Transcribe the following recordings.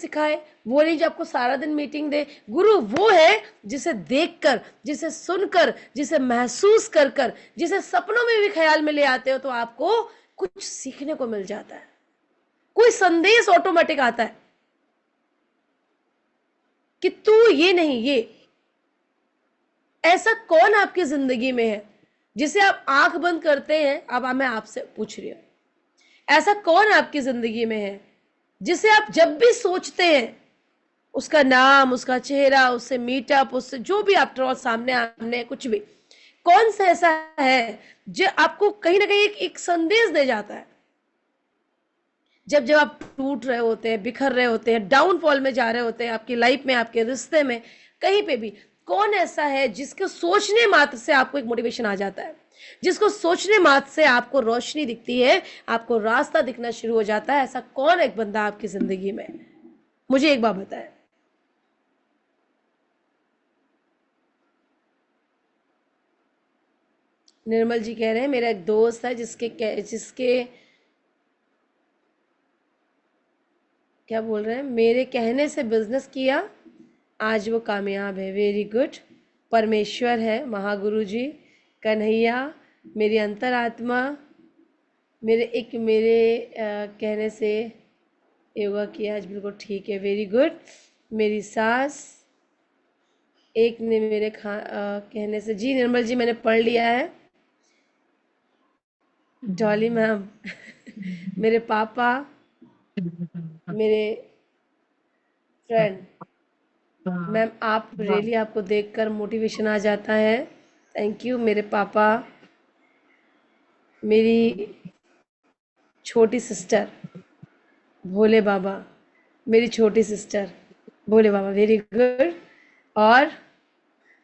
सिखाए, वो नहीं जो आपको सारा दिन मीटिंग दे। गुरु वो है जिसे देखकर, जिसे सुनकर, जिसे महसूस कर कर, जिसे सपनों में भी ख्याल में ले आते हो तो आपको कुछ सीखने को मिल जाता है, कोई संदेश ऑटोमेटिक आता है कि तू ये नहीं ये। ऐसा कौन आपकी जिंदगी में है जिसे आप आंख बंद करते हैं? अब मैं आपसे पूछ रही हूं, ऐसा कौन आपकी जिंदगी में है जिसे आप जब भी सोचते हैं उसका नाम, उसका चेहरा, उससे मीटअप, उससे जो भी आप सामने आमने कुछ भी, कौन सा ऐसा है जो आपको कहीं ना कहीं एक संदेश दे जाता है? जब जब आप टूट रहे होते हैं, बिखर रहे होते हैं, डाउनफॉल में जा रहे होते हैं, आपकी लाइफ में, आपके रिश्ते में, कहीं पे भी, कौन ऐसा है जिसको सोचने मात्र से आपको एक मोटिवेशन आ जाता है, जिसको सोचने मात्र से आपको रोशनी दिखती है, आपको रास्ता दिखना शुरू हो जाता है? ऐसा कौन एक बंदा आपकी जिंदगी में? मुझे एक बात बताएं। निर्मल जी कह रहे हैं मेरा एक दोस्त है जिसके क्या बोल रहे हैं, मेरे कहने से बिजनेस किया, आज वो कामयाब है। Very good. परमेश्वर है, महागुरु जी, कन्हैया, मेरी अंतरात्मा, मेरे कहने से योगा किया आज, बिल्कुल ठीक है। Very good. मेरी सास, एक ने मेरे कहने से, जी निर्मल जी मैंने पढ़ लिया है। डॉली मैम मेरे पापा, मेरे फ्रेंड, मैम आप रियली, आपको देखकर मोटिवेशन आ जाता है। Thank you. मेरे पापा, मेरी छोटी सिस्टर भोले बाबा, मेरी छोटी sister Bhole Baba. Very good. और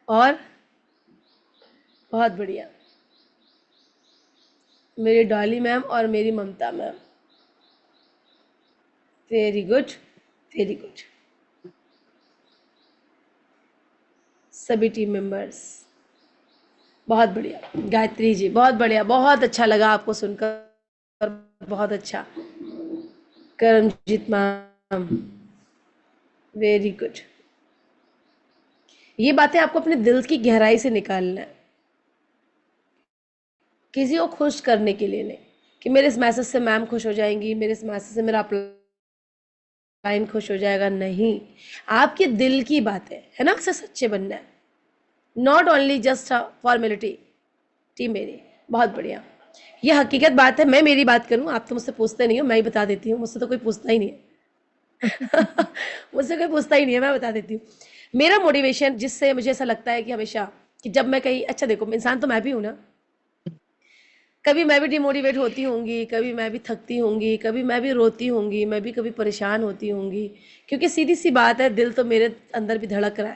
और बहुत बढ़िया, मेरी डॉली मैम और मेरी Mamta ma'am. Very good, very good. सभी टीम मेंबर्स बहुत बढ़िया। गायत्री जी बहुत बढ़िया, बहुत अच्छा लगा आपको सुनकर, बहुत अच्छा। Karamjit ma'am, very good. ये बातें आपको अपने दिल की गहराई से निकालना है, किसी को खुश करने के लिए नहीं कि मेरे इस मैसेज से मैम खुश हो जाएंगी, मेरे इस मैसेज से मेरा क्लाइंट खुश हो जाएगा। नहीं, आपके दिल की बात है ना, से सच्चे बनना है, not only just formality. Team मेरी बहुत बढ़िया, ये हकीकत बात है। मैं मेरी बात करूं, आप तो मुझसे पूछते नहीं हो, मैं ही बता देती हूँ, मुझसे तो कोई पूछता ही नहीं है मुझसे कोई पूछता ही नहीं है, मैं बता देती हूँ। मेरा मोटिवेशन जिससे मुझे ऐसा लगता है कि हमेशा कि जब मैं कहीं, अच्छा देखो इंसान तो मैं भी हूं ना, कभी मैं भी डिमोटिवेट होती होंगी, कभी मैं भी थकती होंगी, कभी मैं भी रोती होंगी, मैं भी कभी परेशान होती होंगी, क्योंकि सीधी सी बात है, दिल तो मेरे अंदर भी धड़क रहा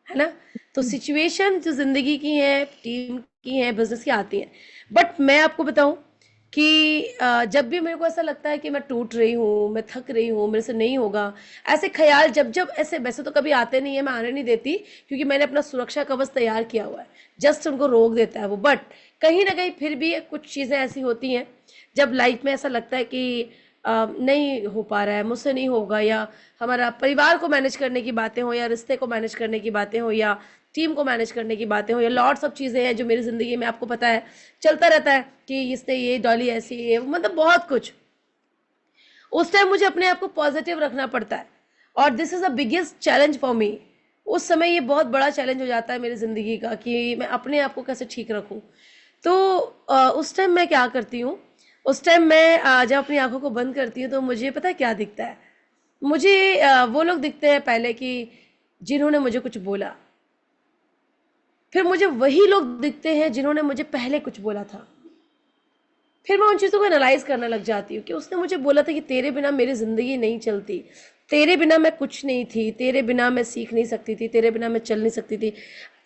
है ना। तो सिचुएशन जो जिंदगी की है, टीम की है, बिजनेस की आती है। बट मैं आपको बताऊं कि जब भी मेरे को ऐसा लगता है कि मैं टूट रही हूँ, मैं थक रही हूँ, मेरे से नहीं होगा, ऐसे ख्याल जब जब ऐसे, वैसे तो कभी आते नहीं है, मैं आने नहीं देती, क्योंकि मैंने अपना सुरक्षा कवच तैयार किया हुआ है, जस्ट उनको रोक देता है वो। बट कहीं ना कहीं फिर भी कुछ चीज़ें ऐसी होती हैं जब लाइफ में ऐसा लगता है कि नहीं हो पा रहा है, मुझसे नहीं होगा, या हमारा परिवार को मैनेज करने की बातें हो, या रिश्ते को मैनेज करने की बातें हो, या टीम को मैनेज करने की बातें हो, या लॉट्स ऑफ चीज़ें हैं जो मेरी ज़िंदगी में, आपको पता है, चलता रहता है कि इसने ये, डॉली ऐसी है, मतलब बहुत कुछ। उस टाइम मुझे अपने आप को पॉजिटिव रखना पड़ता है, और this is the biggest challenge for me. उस समय ये बहुत बड़ा चैलेंज हो जाता है मेरी ज़िंदगी का कि मैं अपने आप को कैसे ठीक रखूं। तो उस टाइम मैं क्या करती हूँ, उस टाइम मैं जब अपनी आंखों को बंद करती हूँ तो मुझे पता है क्या दिखता है? मुझे वो लोग दिखते हैं पहले कि जिन्होंने मुझे कुछ बोला, फिर मुझे वही लोग दिखते हैं जिन्होंने मुझे पहले कुछ बोला था। फिर मैं उन चीज़ों को एनालाइज करने लग जाती हूँ कि उसने मुझे बोला था कि तेरे बिना मेरी ज़िंदगी नहीं चलती, तेरे बिना मैं कुछ नहीं थी, तेरे बिना मैं सीख नहीं सकती थी, तेरे बिना मैं चल नहीं सकती थी।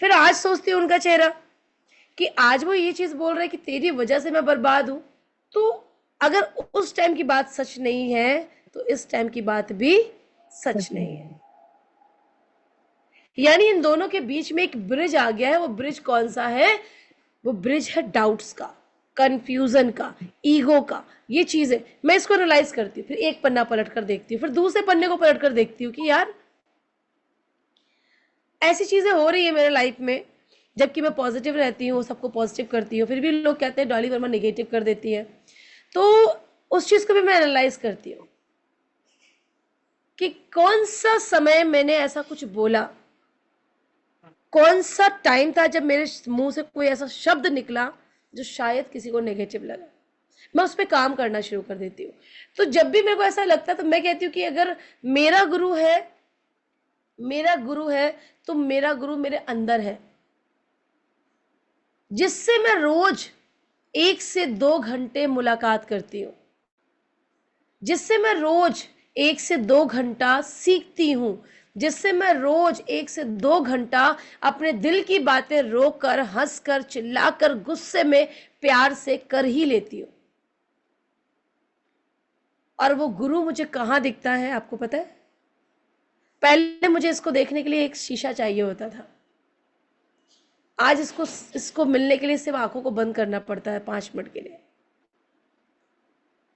फिर आज सोचती हूँ उनका चेहरा कि आज वो ये चीज़ बोल रहे हैं कि तेरी वजह से मैं बर्बाद हूँ। तो अगर उस टाइम की बात सच नहीं है तो इस टाइम की बात भी सच नहीं है। यानी इन दोनों के बीच में एक ब्रिज आ गया है। वो ब्रिज कौन सा है? वो ब्रिज है डाउट्स का। कंफ्यूजन का, ईगो का, ये चीजें मैं इसको एनालाइज करती हूँ, फिर एक पन्ना पलट कर देखती हूँ, फिर दूसरे पन्ने को पलट कर देखती हूँ कि यार ऐसी चीजें हो रही है मेरे लाइफ में, जबकि मैं पॉजिटिव रहती हूँ, सबको पॉजिटिव करती हूँ, फिर भी लोग कहते हैं डॉली वर्मा नेगेटिव कर देती है। तो उस चीज को भी मैं एनालाइज करती हूँ कि कौन सा समय मैंने ऐसा कुछ बोला, कौन सा टाइम था जब मेरे मुंह से कोई ऐसा शब्द निकला जो शायद किसी को नेगेटिव लगा। मैं उस पर काम करना शुरू कर देती हूँ। तो जब भी मेरे को ऐसा लगता है तो मैं कहती हूँ कि अगर मेरा गुरु है, तो मेरा गुरु मेरे अंदर है, जिससे मैं रोज 1 से 2 घंटे मुलाकात करती हूँ, जिससे मैं रोज 1 से 2 घंटा सीखती हूँ, जिससे मैं रोज 1 से 2 घंटा अपने दिल की बातें रोकर, हंसकर, चिल्लाकर, गुस्से में, प्यार से कर ही लेती हूँ। और वो गुरु मुझे कहाँ दिखता है आपको पता है? पहले मुझे इसको देखने के लिए एक शीशा चाहिए होता था, आज इसको मिलने के लिए सिर्फ आंखों को बंद करना पड़ता है 5 मिनट के लिए,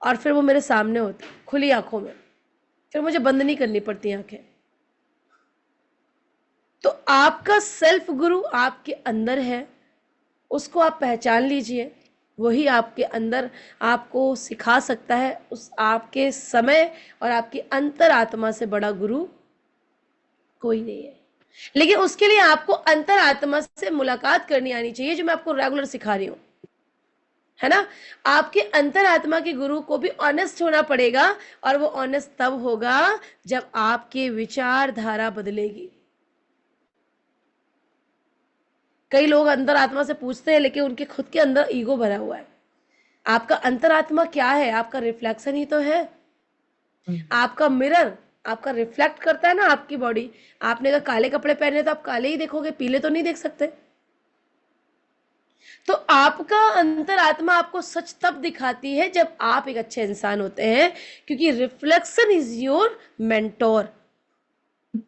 और फिर वो मेरे सामने होता है खुली आंखों में, फिर मुझे बंद नहीं करनी पड़ती आंखें। तो आपका सेल्फ गुरु आपके अंदर है, उसको आप पहचान लीजिए, वही आपके अंदर आपको सिखा सकता है। उस आपके समय और आपकी अंतरात्मा से बड़ा गुरु कोई नहीं है। लेकिन उसके लिए आपको अंतरात्मा से मुलाकात करनी आनी चाहिए, जो मैं आपको रेगुलर सिखा रही हूँ, है ना। आपके अंतरात्मा के गुरु को भी ऑनेस्ट होना पड़ेगा, और वो ऑनेस्ट तब होगा जब आपकी विचारधारा बदलेगी। कई लोग अंतरात्मा से पूछते हैं, लेकिन उनके खुद के अंदर ईगो भरा हुआ है। आपका अंतरात्मा क्या है? आपका रिफ्लेक्शन ही तो है, आपका मिरर आपका रिफ्लेक्ट करता है ना आपकी बॉडी। आपने अगर काले कपड़े पहने तो आप काले ही देखोगे, पीले तो नहीं देख सकते। तो आपका अंतरात्मा आपको सच तब दिखाती है जब आप एक अच्छे इंसान होते हैं, क्योंकि रिफ्लेक्शन इज योर मेंटोर।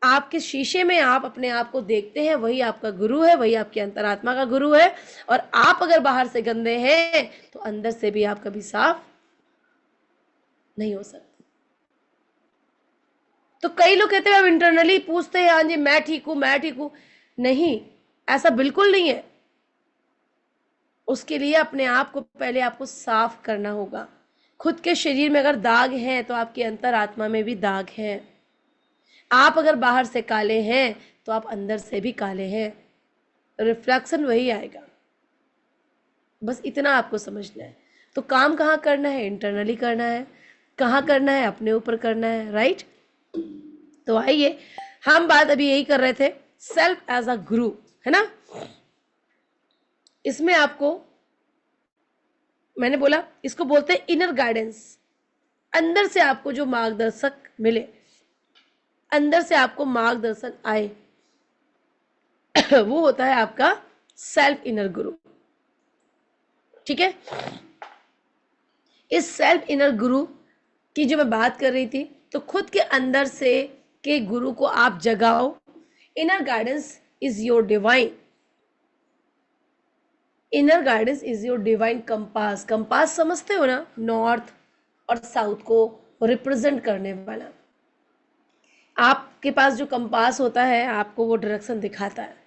आपके शीशे में आप अपने आप को देखते हैं, वही आपका गुरु है, वही आपकी अंतरात्मा का गुरु है। और आप अगर बाहर से गंदे हैं तो अंदर से भी आप कभी साफ नहीं हो सकते। तो कई लोग कहते हैं अब इंटरनली पूछते हैं, हाँ जी मैं ठीक हूं, मैं ठीक हूं। नहीं, ऐसा बिल्कुल नहीं है। उसके लिए अपने आप को पहले आपको साफ करना होगा। खुद के शरीर में अगर दाग है तो आपकी अंतरात्मा में भी दाग है। आप अगर बाहर से काले हैं तो आप अंदर से भी काले हैं, रिफ्लेक्शन वही आएगा। बस इतना आपको समझना है। तो काम कहाँ करना है? इंटरनली करना है। कहाँ करना है? अपने ऊपर करना है, राइट। तो आइए, हम बात अभी यही कर रहे थे, सेल्फ एज अ गुरु, है ना। इसमें आपको मैंने बोला, इसको बोलते हैं इनर गाइडेंस। अंदर से आपको जो मार्गदर्शक मिले, अंदर से आपको मार्गदर्शन आए, वो होता है आपका सेल्फ इनर गुरु। ठीक है। इस सेल्फ इनर गुरु की जो मैं बात कर रही थी, तो खुद के अंदर से के गुरु को आप जगाओ। Inner guidance is your divine, inner guidance is your divine compass. Compass समझते हो ना, नॉर्थ और साउथ को रिप्रेजेंट करने वाला। आपके पास जो कंपास होता है आपको वो डायरेक्शन दिखाता है,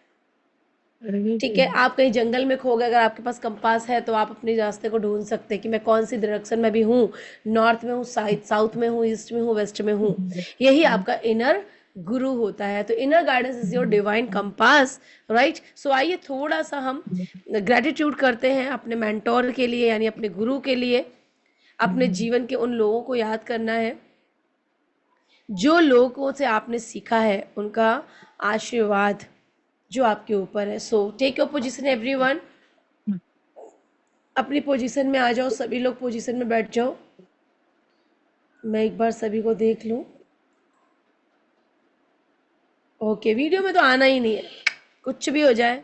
ठीक है। आप कहीं जंगल में खो गए, अगर आपके पास कंपास है तो आप अपने रास्ते को ढूंढ सकते हैं कि मैं कौन सी डायरेक्शन में भी हूँ, नॉर्थ में हूँ, साउथ में हूँ, ईस्ट में हूँ, वेस्ट में हूँ। यही आपका इनर गुरु होता है। तो inner guidance is your divine compass, right. So आइए थोड़ा सा हम ग्रेटिट्यूड करते हैं अपने मेंटोर के लिए, यानी अपने गुरु के लिए। अपने जीवन के उन लोगों को याद करना है जो लोगों से आपने सीखा है, उनका आशीर्वाद जो आपके ऊपर है। So take your position everyone, अपनी पोजीशन में आ जाओ, सभी लोग पोजीशन में बैठ जाओ। मैं एक बार सभी को देख लूं। ओके, वीडियो में तो आना ही नहीं है, कुछ भी हो जाए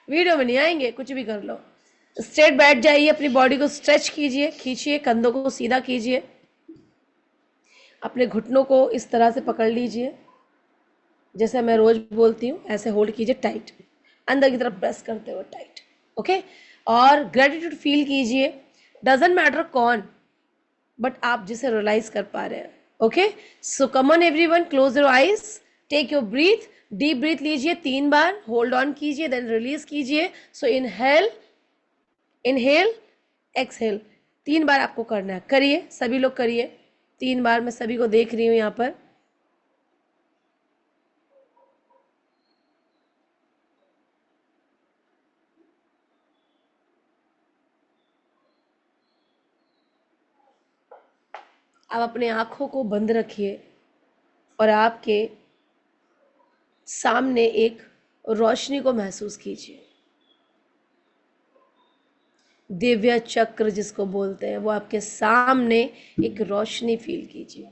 वीडियो में नहीं आएंगे, कुछ भी कर लो। स्ट्रेट बैठ जाइए, अपनी बॉडी को स्ट्रेच कीजिए, खींचिए, कंधों को सीधा कीजिए, अपने घुटनों को इस तरह से पकड़ लीजिए जैसे मैं रोज बोलती हूँ, ऐसे होल्ड कीजिए टाइट, अंदर की तरफ प्रेस करते हुए टाइट। ओके, और ग्रेटिट्यूड फील कीजिए, डजेंट मैटर कौन, बट आप जिसे रियलाइज कर पा रहे हैं। Okay, so come on everyone, close your eyes, take your breath, deep breath लीजिए 3 बार, होल्ड ऑन कीजिए, देन रिलीज कीजिए। सो इनहेल, इनहेल, एक्सहेल, 3 बार आपको करना है। करिए, सभी लोग करिए 3 बार। मैं सभी को देख रही हूँ यहाँ पर। आप अपने आंखों को बंद रखिए और आपके सामने एक रोशनी को महसूस कीजिए। दिव्य चक्र जिसको बोलते हैं, वो आपके सामने एक रोशनी फील कीजिए।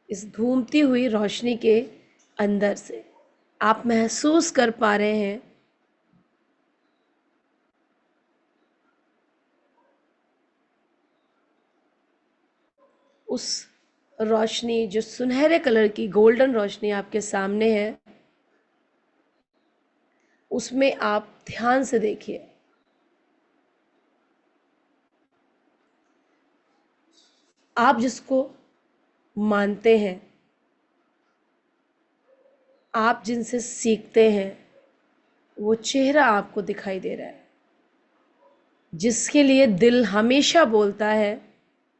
इस घूमती हुई रोशनी के अंदर से आप महसूस कर पा रहे हैं उस रोशनी, जो सुनहरे कलर की गोल्डन रोशनी आपके सामने है, उसमें आप ध्यान से देखिए। आप जिसको मानते हैं, आप जिनसे सीखते हैं, वो चेहरा आपको दिखाई दे रहा है, जिसके लिए दिल हमेशा बोलता है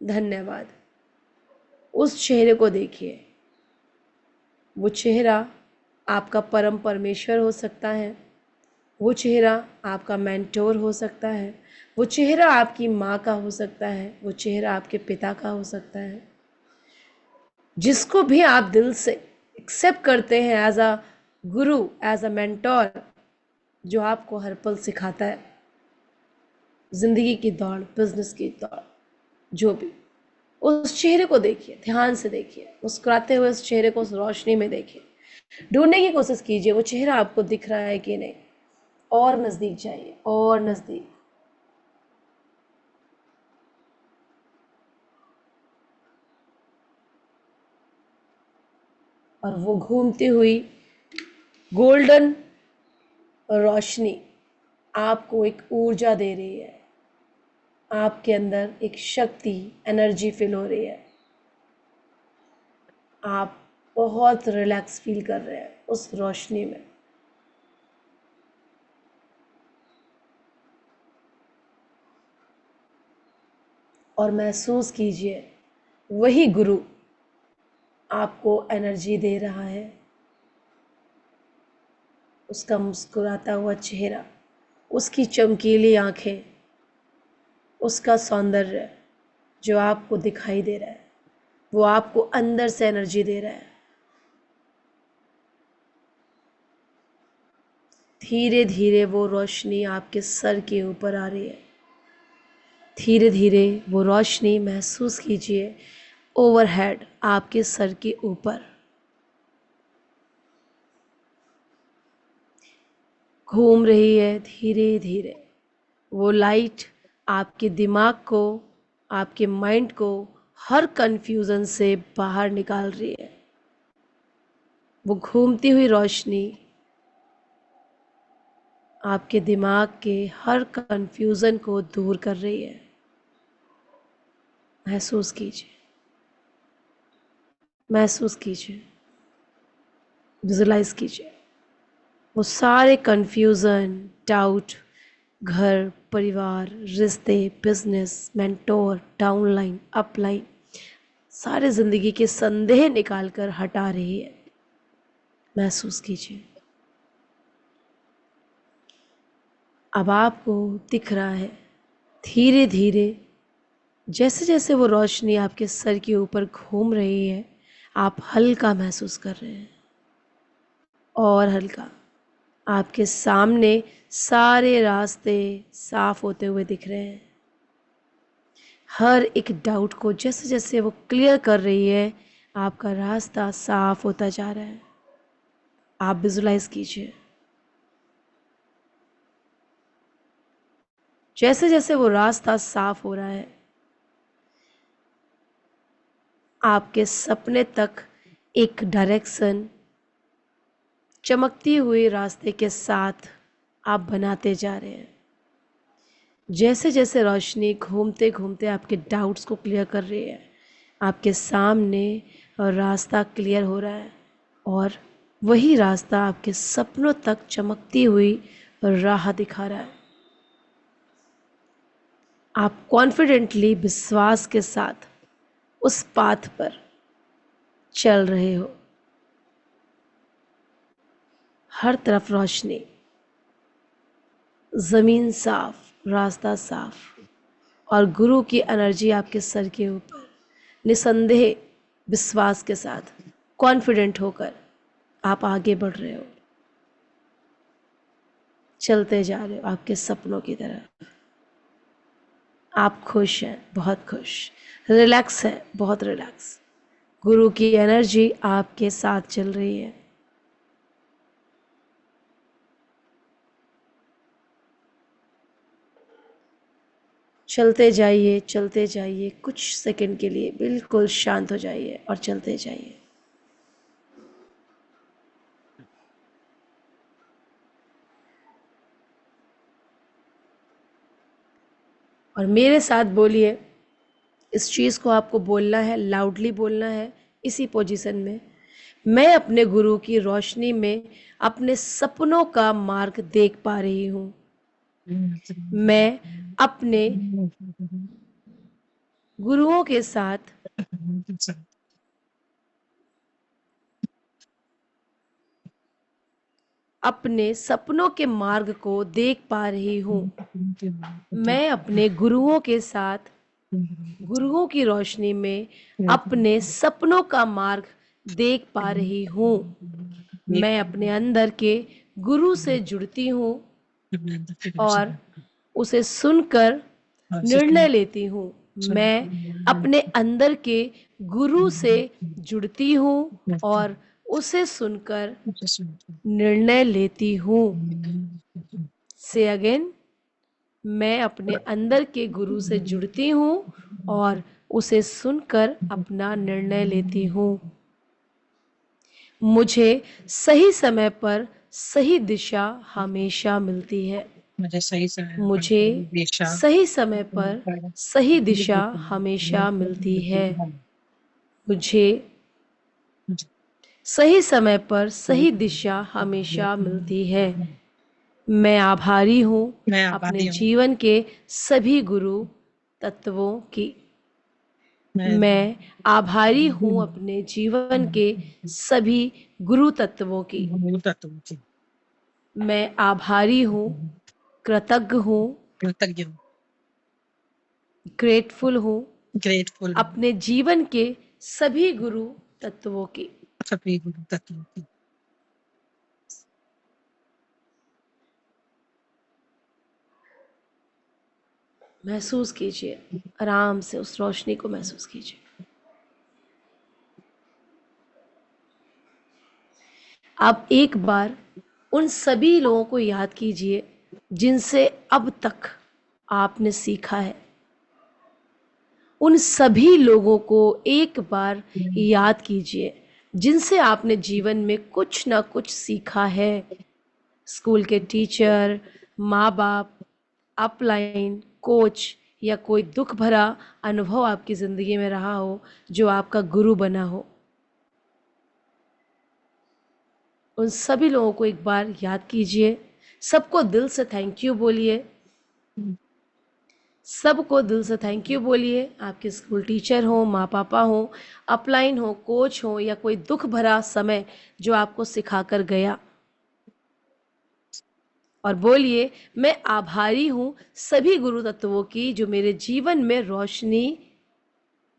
धन्यवाद। उस चेहरे को देखिए। वो चेहरा आपका परम परमेश्वर हो सकता है, वो चेहरा आपका मेंटोर हो सकता है, वो चेहरा आपकी माँ का हो सकता है, वो चेहरा आपके पिता का हो सकता है। जिसको भी आप दिल से एक्सेप्ट करते हैं as a Guru, as a mentor, जो आपको हर पल सिखाता है जिंदगी की दौड़, बिजनेस की दौड़, जो भी, उस चेहरे को देखिए, ध्यान से देखिए, मुस्कुराते हुए उस चेहरे को उस रोशनी में देखिए। ढूंढने की कोशिश कीजिए वो चेहरा आपको दिख रहा है कि नहीं। और नजदीक जाइए, और नजदीक। और वो घूमती हुई गोल्डन रोशनी आपको एक ऊर्जा दे रही है। आपके अंदर एक शक्ति, एनर्जी फील हो रही है। आप बहुत रिलैक्स फील कर रहे हैं उस रोशनी में। और महसूस कीजिए वही गुरु आपको एनर्जी दे रहा है। उसका मुस्कुराता हुआ चेहरा, उसकी चमकीली आंखें, उसका सौंदर्य जो आपको दिखाई दे रहा है, वो आपको अंदर से एनर्जी दे रहा है। धीरे धीरे वो रोशनी आपके सर के ऊपर आ रही है। धीरे धीरे वो रोशनी महसूस कीजिए ओवरहेड, आपके सर के ऊपर घूम रही है। धीरे धीरे वो लाइट आपके दिमाग को, आपके माइंड को हर कंफ्यूजन से बाहर निकाल रही है। वो घूमती हुई रोशनी आपके दिमाग के हर कंफ्यूजन को दूर कर रही है। महसूस कीजिए, महसूस कीजिए, विजुलाइज कीजिए। वो सारे कंफ्यूजन, डाउट, घर, परिवार, रिश्ते, बिजनेस, मेंटोर, डाउनलाइन, अपलाइन, सारे जिंदगी के संदेह निकालकर हटा रही है। महसूस कीजिए। अब आपको दिख रहा है धीरे धीरे, जैसे जैसे वो रोशनी आपके सर के ऊपर घूम रही है, आप हल्का महसूस कर रहे हैं। और हल्का। आपके सामने सारे रास्ते साफ होते हुए दिख रहे हैं। हर एक डाउट को जैसे जैसे वो क्लियर कर रही है, आपका रास्ता साफ होता जा रहा है। आप विजुलाइज कीजिए जैसे जैसे वो रास्ता साफ हो रहा है, आपके सपने तक एक डायरेक्शन, चमकती हुई रास्ते के साथ आप बनाते जा रहे हैं। जैसे जैसे रोशनी घूमते घूमते आपके डाउट्स को क्लियर कर रही है, आपके सामने रास्ता क्लियर हो रहा है और वही रास्ता आपके सपनों तक चमकती हुई राह दिखा रहा है। आप कॉन्फिडेंटली विश्वास के साथ उस पाथ पर चल रहे हो। हर तरफ रोशनी, जमीन साफ, रास्ता साफ और गुरु की एनर्जी आपके सर के ऊपर। निसंदेह विश्वास के साथ कॉन्फिडेंट होकर आप आगे बढ़ रहे हो, चलते जा रहे हो आपके सपनों की तरफ। आप खुश हैं, बहुत खुश, रिलैक्स हैं, बहुत रिलैक्स। गुरु की एनर्जी आपके साथ चल रही है। चलते जाइए, चलते जाइए, कुछ सेकंड के लिए बिल्कुल शांत हो जाइए और चलते जाइए। और मेरे साथ बोलिए, इस चीज़ को आपको बोलना है, लाउडली बोलना है, इसी पोजीशन में। मैं अपने गुरु की रोशनी में अपने सपनों का मार्ग देख पा रही हूँ। मैं अपने गुरुओं के साथ अपने सपनों के मार्ग को देख पा रही हूँ। मैं अपने गुरुओं के साथ गुरुओं की रोशनी में अपने सपनों का मार्ग देख पा रही हूँ। मैं अपने अंदर के गुरु से जुड़ती हूँ और उसे सुनकर निर्णय लेती हूँ। मैं अपने अंदर के गुरु से जुड़ती हूँ और उसे सुनकर निर्णय लेती हूँ। से अगेन, मैं अपने अंदर के गुरु से जुड़ती हूँ और उसे सुनकर अपना निर्णय लेती हूँ। मुझे सही समय पर सही दिशा हमेशा मिलती है। मुझे सही समय पर सही दिशा हमेशा मिलती है। मुझे सही समय पर सही दिशा हमेशा मिलती है। मैं आभारी हूँ अपने जीवन के सभी गुरु तत्वों की। मैं आभारी हूँ अपने जीवन के सभी गुरु तत्वों की। मैं आभारी हूँ, कृतज्ञ हूँ, ग्रेटफुल हूँ अपने जीवन के सभी गुरु तत्वों की। महसूस कीजिए, आराम से उस रोशनी को महसूस कीजिए। आप एक बार उन सभी लोगों को याद कीजिए जिनसे अब तक आपने सीखा है। उन सभी लोगों को एक बार याद कीजिए जिनसे आपने जीवन में कुछ ना कुछ सीखा है। स्कूल के टीचर, माँ बाप, अपलाइन, कोच या कोई दुख भरा अनुभव आपकी ज़िंदगी में रहा हो जो आपका गुरु बना हो। उन सभी लोगों को एक बार याद कीजिए। सबको दिल से थैंक यू बोलिए। सबको दिल से थैंक यू बोलिए। आपके स्कूल टीचर हो, माँ पापा हो, अपलाइन हो, कोच हो या कोई दुख भरा समय जो आपको सिखा कर गया। और बोलिए, मैं आभारी हूँ सभी गुरु तत्वों की जो मेरे जीवन में रोशनी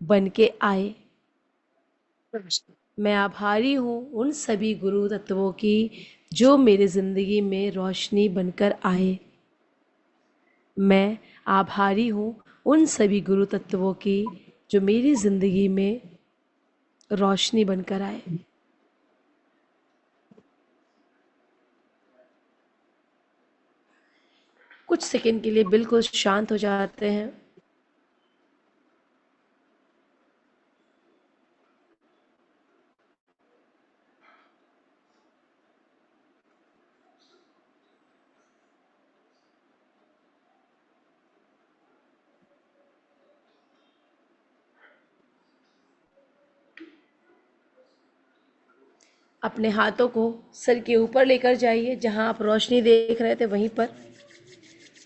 बन के आए। मैं आभारी हूँ उन सभी गुरु तत्वों की जो मेरी ज़िंदगी में रोशनी बनकर आए। मैं आभारी हूँ उन सभी गुरु तत्वों की जो मेरी ज़िंदगी में रोशनी बनकर आए। कुछ सेकंड के लिए बिल्कुल शांत हो जाते हैं। अपने हाथों को सर के ऊपर लेकर जाइए, जहां आप रोशनी देख रहे थे वहीं पर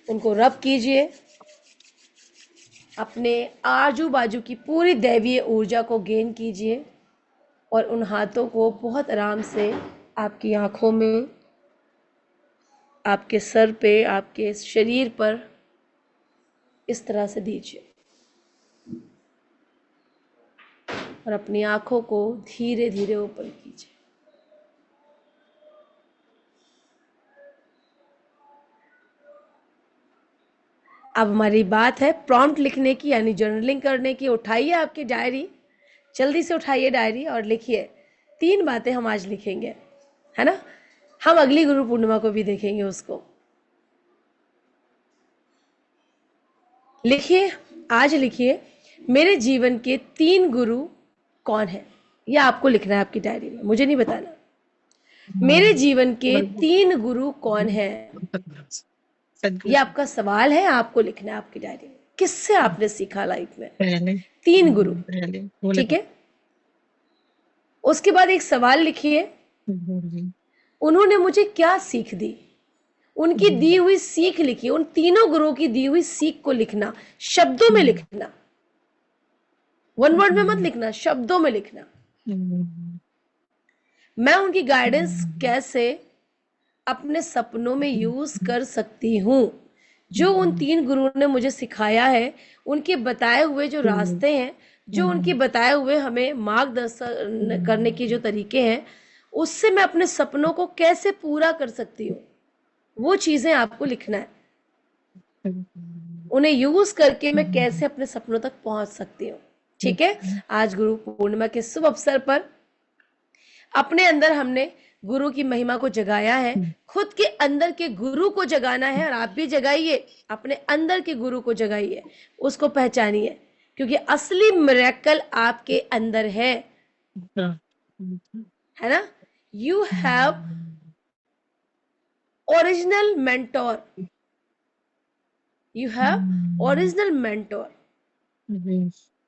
उनको रब कीजिए। अपने आजू बाजू की पूरी दैवीय ऊर्जा को गेन कीजिए और उन हाथों को बहुत आराम से आपकी आंखों में, आपके सर पे, आपके शरीर पर इस तरह से दीजिए और अपनी आंखों को धीरे धीरे ओपन कीजिए। अब हमारी बात है प्रॉम्प्ट लिखने की, यानी जर्नलिंग करने की। उठाइए आपकी डायरी, जल्दी से उठाइए डायरी और लिखिए। 3 बातें हम आज लिखेंगे, है ना। हम अगली गुरु पूर्णिमा को भी देखेंगे उसको। लिखिए, आज लिखिए, मेरे जीवन के 3 गुरु कौन है। यह आपको लिखना है आपकी डायरी में, मुझे नहीं बताना। मेरे जीवन के 3 गुरु कौन है, यह आपका सवाल है, आपको लिखना है आपकी डायरी में। किससे आपने सीखा लाइफ में? 3 गुरु, ठीक है। उसके बाद एक सवाल लिखिए, उन्होंने मुझे क्या सीख दी। उनकी दी हुई सीख लिखिए, उन तीनों गुरुओं की दी हुई सीख को लिखना, शब्दों में लिखना, 1 वर्ड में मत लिखना, शब्दों में लिखना। मैं उनकी गाइडेंस कैसे अपने सपनों में यूज कर सकती हूँ। जो उन 3 गुरुओं ने मुझे सिखाया है, उनके बताए हुए जो रास्ते हैं, जो उनके बताए हुए हमें मार्गदर्शन करने के जो तरीके हैं, उससे मैं अपने सपनों को कैसे पूरा कर सकती हूँ, वो चीजें आपको लिखना है। उन्हें यूज करके मैं कैसे अपने सपनों तक पहुंच सकती हूँ, ठीक है। आज गुरु पूर्णिमा के शुभ अवसर पर अपने अंदर हमने गुरु की महिमा को जगाया है। खुद के अंदर के गुरु को जगाना है और आप भी जगाइए, अपने अंदर के गुरु को जगाइए, उसको पहचानिए, क्योंकि असली मिरेकल आपके अंदर है ना। You have original mentor, you have original mentor,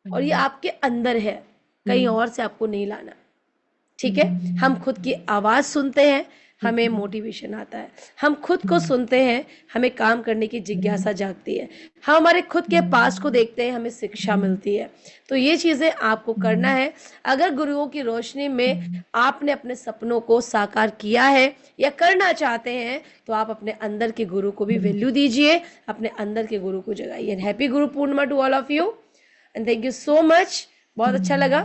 और ये आपके अंदर है, कहीं और से आपको नहीं लाना, ठीक है। हम खुद की आवाज सुनते हैं, हमें मोटिवेशन आता है। हम खुद को सुनते हैं, हमें काम करने की जिज्ञासा जागती है। हम हमारे खुद के पास को देखते हैं, हमें शिक्षा मिलती है। तो ये चीजें आपको करना है। अगर गुरुओं की रोशनी में आपने अपने सपनों को साकार किया है या करना चाहते हैं, तो आप अपने अंदर के गुरु को भी वैल्यू दीजिए, अपने अंदर के गुरु को जगाइए। Happy Guru Purnima to all of you and thank you so much. बहुत अच्छा लगा,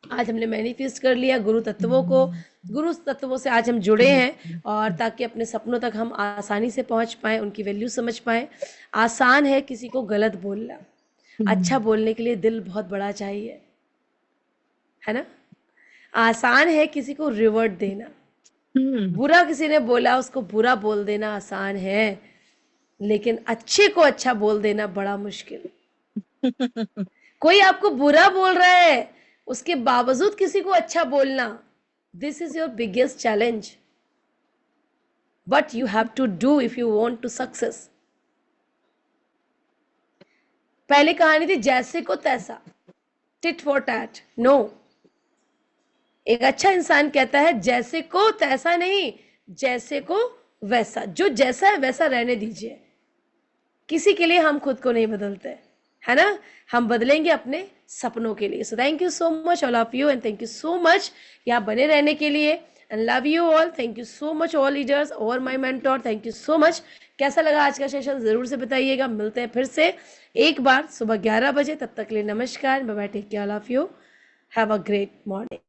आज हमने मैनिफेस्ट कर लिया गुरु तत्वों को। गुरु तत्वों से आज हम जुड़े हैं, और ताकि अपने सपनों तक हम आसानी से पहुंच पाए, उनकी वैल्यू समझ पाए। आसान है किसी को गलत बोलना, अच्छा बोलने के लिए दिल बहुत बड़ा चाहिए, है ना। आसान है किसी को रिवर्ट देना, बुरा किसी ने बोला उसको बुरा बोल देना आसान है, लेकिन अच्छे को अच्छा बोल देना बड़ा मुश्किल। कोई आपको बुरा बोल रहा है, उसके बावजूद किसी को अच्छा बोलना, this is your biggest challenge, but you have to do if you want to success. पहले कहानी थी जैसे को तैसा, टिट फॉर टैट। नो, एक अच्छा इंसान कहता है जैसे को तैसा नहीं, जैसे को वैसा। जो जैसा है वैसा रहने दीजिए। किसी के लिए हम खुद को नहीं बदलते, है ना, हम बदलेंगे अपने सपनों के लिए। So thank you so much all of you and thank you so much यहाँ बने रहने के लिए and love you all. Thank you so much all leaders और my mentor, thank you so much. कैसा लगा आज का सेशन जरूर से बताइएगा। मिलते हैं फिर से एक बार सुबह 11 बजे, तब तक के लिए नमस्कार, bye bye, take care all of you, have a great morning.